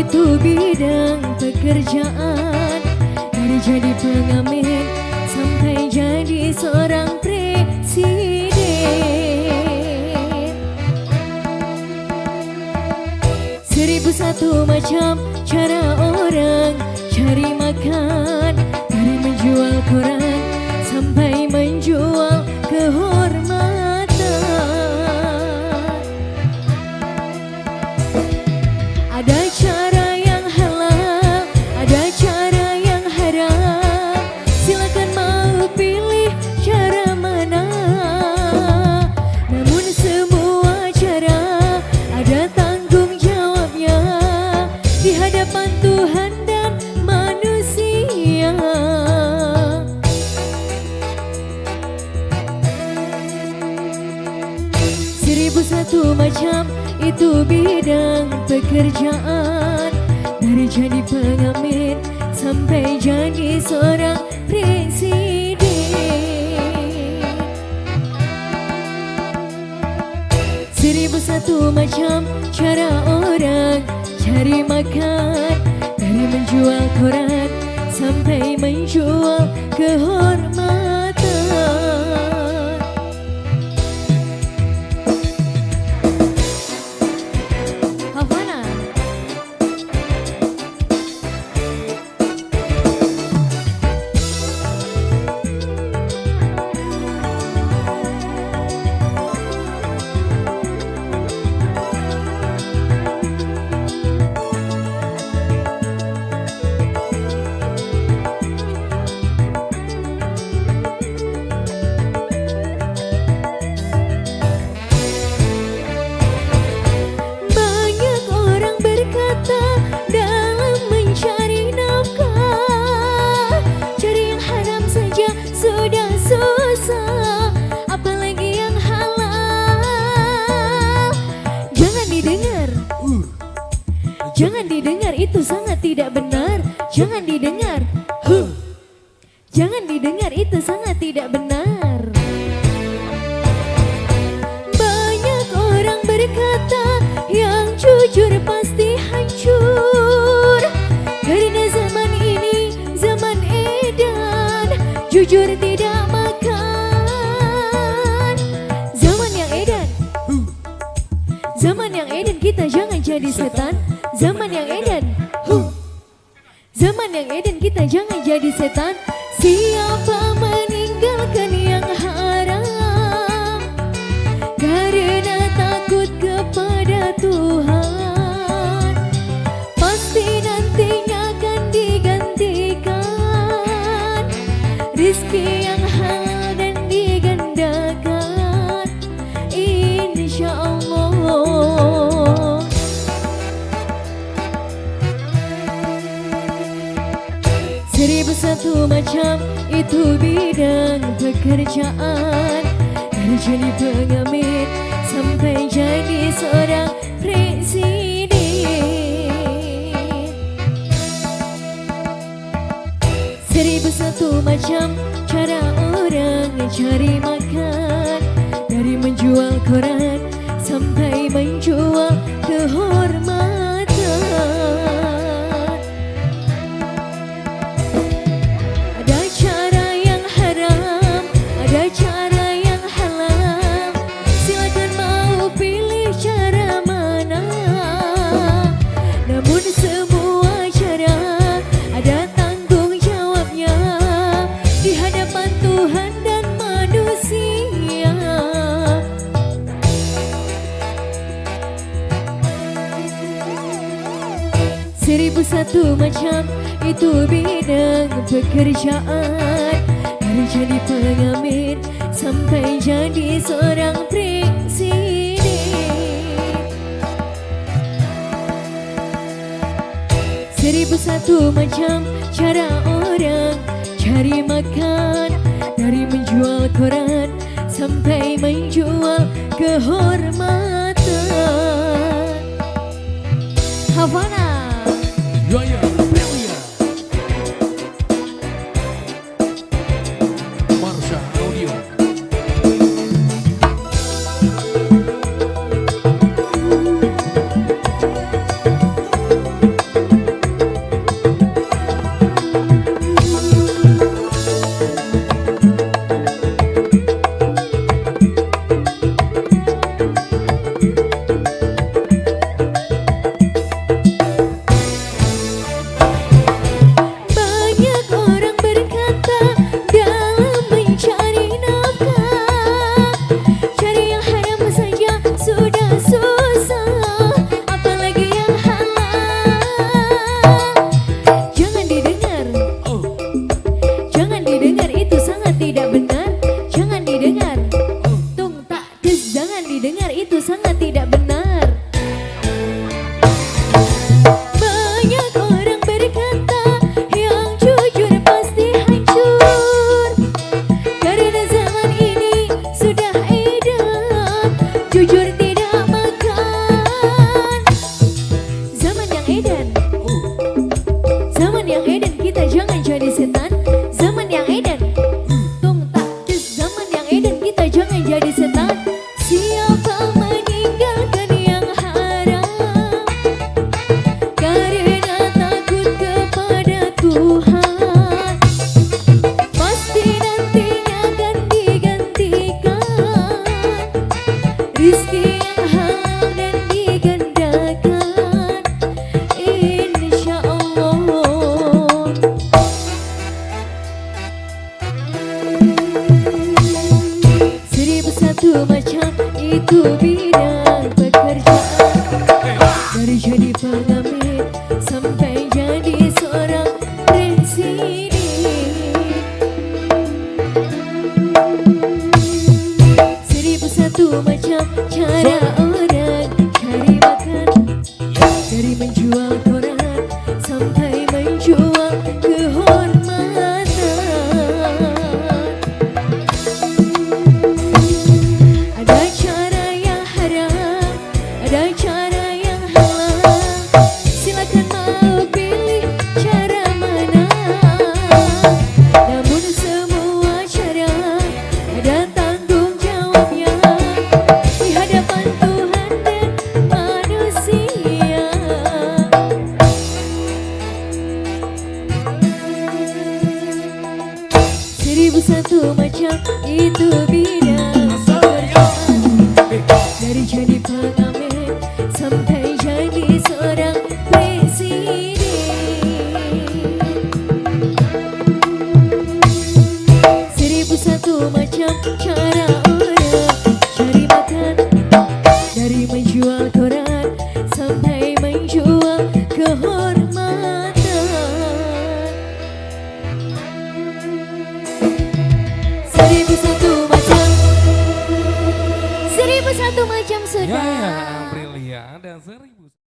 itu bidang pekerjaan. Dari jadi pengamen sampai jadi seorang presiden. Seribu satu macam cara orang cari makan. Dari menjual koran sampai menjual kehormatan. Ada cara yang halal, ada cara yang haram. Silakan mau pilih cara mana. Namun semua cara ada tanggung jawabnya di hadapan Tuhan dan manusia. Seribu satu macam itu bidang pekerjaan. Dari jadi pengamen sampai jadi seorang presiden. Seribu satu macam cara orang cari makan. Dari menjual koran sampai menjual kehormatan. Havana. Jangan didengar, itu sangat tidak benar. Jangan didengar, jangan didengar, itu sangat tidak benar. Banyak orang berkata yang jujur pasti hancur. Karena zaman ini zaman edan, jujur tidak makan. Zaman yang edan, zaman yang edan, kita jangan jadi setan. Zaman yang edan, zaman yang edan, kita jangan jadi setan. Siapa meninggalkan yang haram karena takut kepada Tuhan, pasti nantinya akan digantikan rizki yang halal dan digandakan, insya Allah. Seribu satu macam itu bidang pekerjaan. Dari jadi pengamen sampai jadi seorang presiden. Seribu satu macam cara orang cari makan. Dari menjual koran sampai menjual kehormatan. Seribu satu macam itu bidang pekerjaan. Dari jadi pengamen sampai jadi seorang presiden. Seribu satu macam cara orang cari makan. Dari menjual koran sampai menjual kehormatan. Havana. Jaya Aprilia, Marsha Audio. itu bidang pekerjaan. Dari jadi pengamen sampai jadi seorang presiden. Seribu satu macam cara orang cari makan. Dari menjual koran sampai menjual kehormatan. Ada cara yang haram, ada cara yang halal. Silakan mau pilih cara mana. Namun semua cara ada tanggung jawabnya di hadapan Tuhan dan manusia. Seribu satu macam itu bidang pekerjaan. Dari jadi pengamen sampai jadi seorang presiden. Seribu satu macam cara orang cari makan. Dari menjual koran sampai menjual kehormatan. Seribu satu macam, seribu satu macam Ya sudah. ya, Aprilia dan sering.